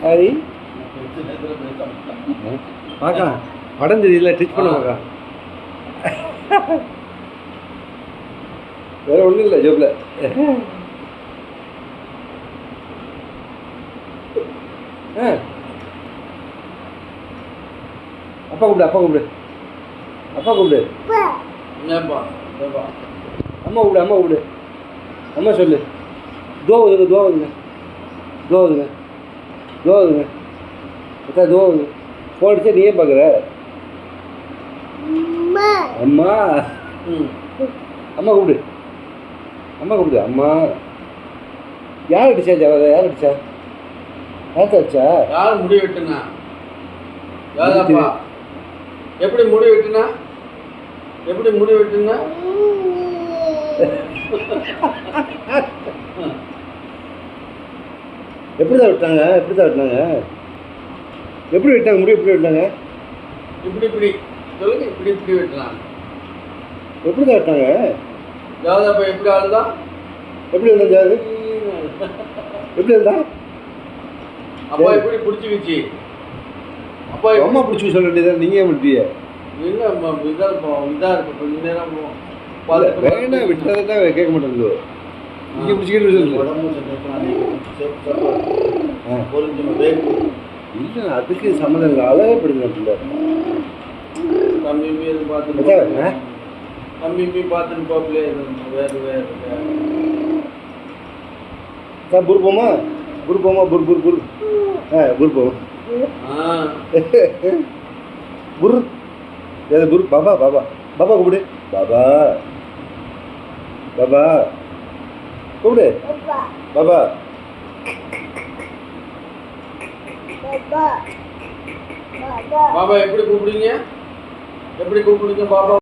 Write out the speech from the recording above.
ஹரி பார்க்கலாம் படம் தெரியல டச் பண்ண பார்க்கலாம். வேற ஒன்றும் இல்லை ஜோப்ல. அப்பா கூப்பிடு அப்பா கூப்பிடு அப்பா கூப்பிடு. அம்மா கூப்பிடு அம்மா கூப்பிடு. அம்மா சொல்லு. தோவுதுங்க தோவுதுங்க தோவுதுங்க தோவுதுங்க அக்கா தோவுது. ஃபோன் அடிச்சா நீயே பார்க்குற. அம்மா அம்மா கூப்பிடு அம்மா கூப்பிடு. அம்மா யார் அடிச்சா ஜாவதா? யார் அடிச்சா? யார் அடிச்சா? யார் முடி வெட்டுனா? எப்படி முடி வெட்டுனா? எப்படி முடி வெட்டுனா? எப்படிதான் விட்டாங்க? எப்படிதான் விட்டாங்க? எப்படி விட்டாங்க? முடி எப்படி விட்டாங்க? இப்படி இப்படி சொல்லுங்க. இப்படி இப்படி வெட்டலாம். எப்படிதான் விட்டாங்க? ஜாவதாப்பா எப்படி ஆளுதா? எப்படி இருந்தா ஜாவது? எப்படி இருந்தா? அப்பா எப்படி பிடிச்சிக்கிச்சு? அப்பா அம்மா பிடிச்சி சொல்ல வேண்டியதான். நீங்க ஏன் விட்டிய? இல்லை இதா இருக்கும் கொஞ்ச நேரம் வேணா விட்டதான் கேட்க மாட்டேங்குது. நீங்க பிடிச்சிக்கிட்டு சொல்லு. இல்லை அதுக்கு சம்மந்தம் இல்லை. அழகே பிடிங்க. தம்பி பார்த்து தம்பி பார்த்துன்னு பாப்பிலே வேறு வேறு சார் புர் போமா புர் போமா புர் புர் புர் புர் போமா புர் ஏதோ புர். பாபா பாபா பாபா கூப்பிடு. பாபா பாபா கூப்பிடு. பாபா பாபா எப்படி கூப்பிடுங்க? எப்படி கூப்பிடுங்க பாபா?